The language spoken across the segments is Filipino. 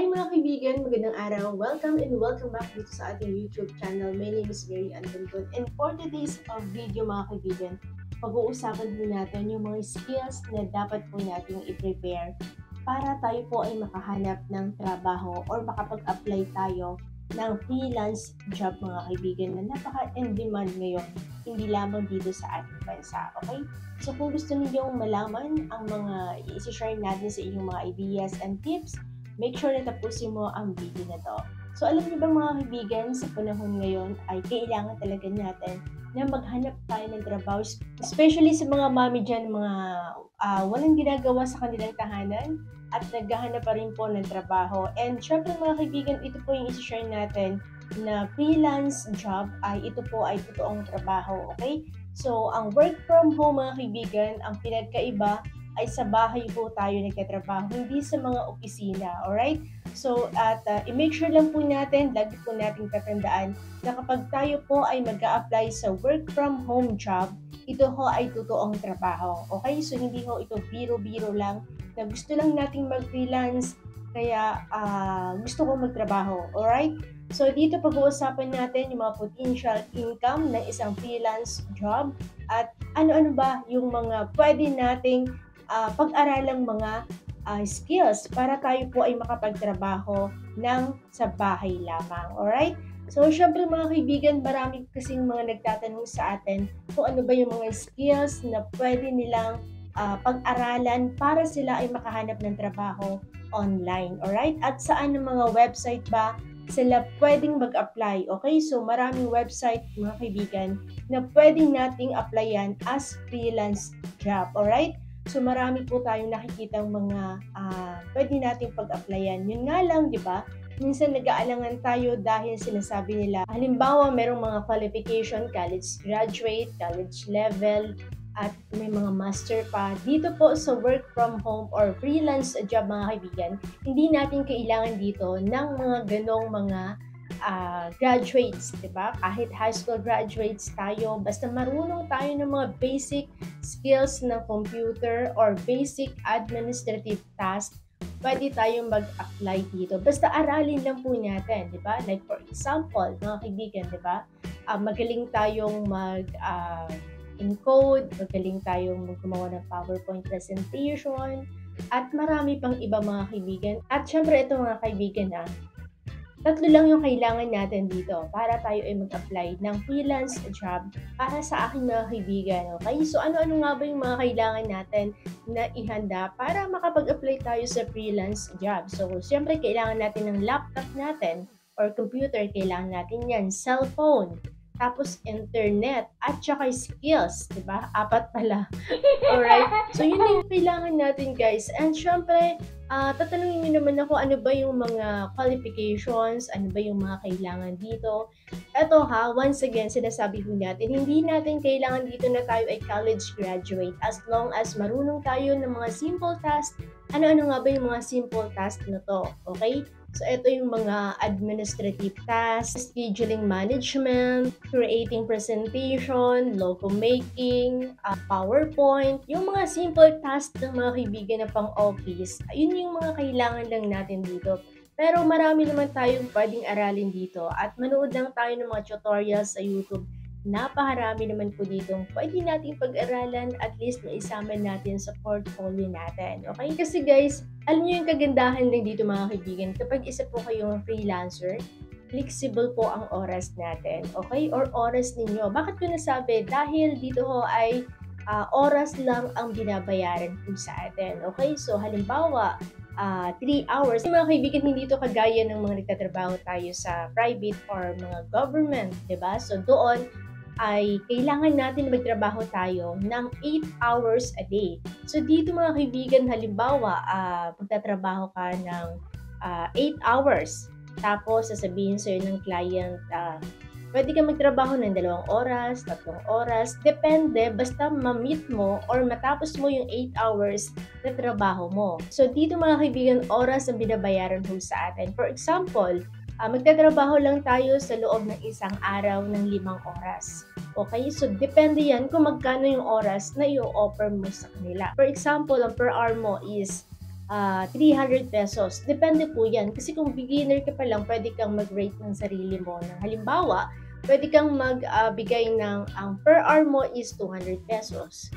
Hi mga kaibigan, magandang araw. Welcome and welcome back dito sa ating YouTube channel. My name is Mary Ann Bunton. And for today's video mga kaibigan, pag-uusapan po natin yung mga skills na dapat po natin i-prepare para tayo po ay makahanap ng trabaho or makapag-apply tayo ng freelance job mga kaibigan na napaka-in-demand ngayon, hindi lamang dito sa ating bansa. Okay? So kung gusto ninyong malaman ang mga i-share natin sa inyong mga ideas and tips, make sure na tapusin mo ang video na to. So alam niyo ba mga kaibigan, sa panahon ngayon ay kailangan talaga natin na maghanap tayo ng trabaho, especially sa mga mami dyan, mga walang ginagawa sa kanilang tahanan at naghahanap pa rin po ng trabaho. And syempre mga kaibigan, ito po yung isi-share natin na freelance job ay ito po ay totoong trabaho, okay? So ang work from home mga kaibigan, ang pinagkaiba ay sa bahay po tayo nagtatrabaho, hindi sa mga opisina, alright? So, at i-make sure lang po natin, lagi po nating tatandaan na kapag tayo po ay mag-a-apply sa work from home job, ito ho ay totoong trabaho, okay? So, hindi ho ito biro-biro lang na gusto lang nating mag-freelance, kaya gusto ko magtrabaho, alright? So, dito pag-uusapan natin yung mga potential income ng isang freelance job at ano-ano ba yung mga pwede nating pag-aralang mga skills para tayo po ay makapagtrabaho ng sa bahay lamang. Alright? So, syempre mga kaibigan, marami kasing mga nagtatanong sa atin kung ano ba yung mga skills na pwede nilang pag-aralan para sila ay makahanap ng trabaho online. Alright? At saan ang mga website ba sila pwedeng mag-apply? Okay? So, maraming website mga kaibigan na pwedeng nating applyan as freelance job. Alright? So marami po tayong nakikitang mga pwede nating pag-applyan. Yun nga lang, di ba? Minsan nag-aalangan tayo dahil sinasabi nila, halimbawa merong mga qualification, college graduate, college level, at may mga master pa. Dito po sa work from home or freelance job mga kaibigan, hindi natin kailangan dito ng mga ganong mga graduates, di ba? Kahit high school graduates tayo, basta marunong tayo ng mga basic skills ng computer or basic administrative task, pwede tayong mag-apply dito. Basta aralin lang po natin, di ba? Like for example, mga kaibigan, di ba? Magaling tayong encode, magaling tayong gumawa ng PowerPoint presentation, at marami pang iba mga kaibigan. At syempre ito mga kaibigan tatlo lang yung kailangan natin dito para tayo ay mag-apply ng freelance job para sa aking mga kaibigan. Okay? So ano-ano nga ba yung mga kailangan natin na ihanda para makapag-apply tayo sa freelance job? So siyempre kailangan natin ng laptop natin or computer, kailangan natin yan, cellphone, tapos internet, at saka skills, di ba? 4 pala. Alright? So yun yung kailangan natin guys. And syempre, tatanungin niyo naman ako ano ba yung mga qualifications, ano ba yung mga kailangan dito. Eto once again, sinasabi ko natin, hindi natin kailangan dito na tayo ay college graduate as long as marunong tayo ng mga simple tasks. Ano-ano nga ba yung mga simple tasks na to? Okay? So, ito yung mga administrative tasks, scheduling management, creating presentation, logo making, PowerPoint, yung mga simple tasks ng mga kaibigan na pang-office, yun yung mga kailangan lang natin dito. Pero marami naman tayong pwedeng aralin dito at manood lang tayo ng mga tutorials sa YouTube. Napakarami naman po dito pwede nating pag-aralan, at least maisama natin sa portfolio natin. Okay? Kasi guys, alam niyo yung kagandahan lang dito mga kaibigan, kapag isa po kayong freelancer, flexible po ang oras natin. Okay? Or oras ninyo. Bakit ko nasabi? Dahil dito ho ay oras lang ang binabayaran po sa atin. Okay? So halimbawa, 3 hours. Mga kaibigan, hindi ito kagaya ng mga nagtatrabaho tayo sa private or mga government, diba? So doon ay kailangan natin magtrabaho tayo ng 8 hours a day. So dito mga kaibigan, halimbawa, magtatrabaho ka ng 8 hours. Tapos sasabihin sa'yo ng client, pwede ka magtrabaho ng 2 oras, 3 oras, depende, basta ma-meet mo or matapos mo yung 8 hours na trabaho mo. So dito mga kaibigan, oras ang binabayaran po sa atin. For example, magtatrabaho lang tayo sa loob ng isang araw ng 5 oras. Okay? So, depende yan kung magkano yung oras na i-offer mo sa kanila. For example, ang per hour mo is 300 pesos. Depende po yan. Kasi kung beginner ka pa lang, pwede kang mag-rate ng sarili mo. Halimbawa, pwede kang magbigay ng, ang per hour mo is 200 pesos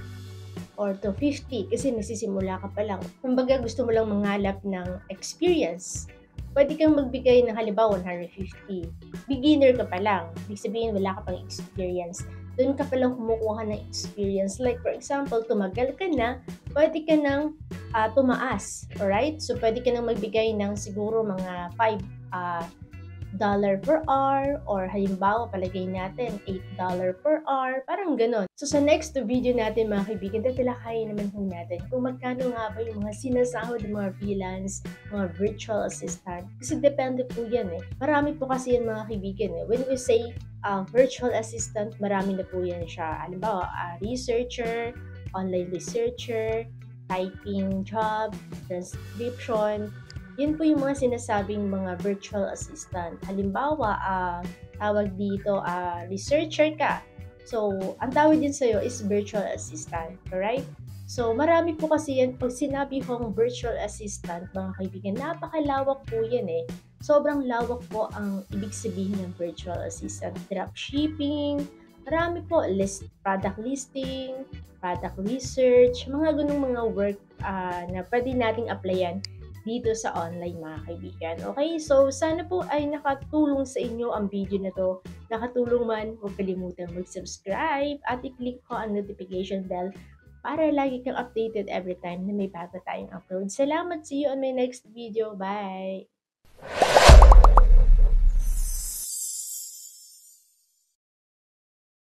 or 250 kasi nagsisimula ka pa lang. Kumbaga gusto mo lang mangalap ng experience. Pwede kang magbigay ng halimbawa 150. Beginner ka pa lang. Ibig sabihin wala ka pang experience. Doon ka pa lang kumukuha ng experience. Like for example, tumagal ka na, pwede ka nang tumaas. Alright? So pwede ka nang magbigay ng siguro mga 5 dollar per hour or halimbawa palagay natin $8 per hour, parang ganon. So sa next video natin mga kaibigan, tatalakayin naman po natin kung magkano nga ba yung mga sinasahod ng mga freelance, mga virtual assistant. Kasi depende po yan eh. Marami po kasi yan mga kaibigan eh. When we say virtual assistant, marami na po yan siya. Halimbawa, researcher, online researcher, typing job, transcription, yun po yung mga sinasabing mga virtual assistant. Halimbawa, tawag dito, researcher ka. So, ang tawag din sa'yo is virtual assistant. Alright? So, marami po kasi yan. Pag sinabi kong virtual assistant, mga kaibigan, napakalawak po yan eh. Sobrang lawak po ang ibig sabihin ng virtual assistant. Dropshipping, marami po. Product listing, product research, mga ganung mga work na pwede nating applyan dito sa online mga kaibigan. Okay, so sana po ay nakatulong sa inyo ang video na to. Nakatulong man, huwag kalimutang mag-subscribe at i-click ko ang notification bell para lagi kang updated every time na may bago tayong upload. Salamat, see you on my next video. Bye!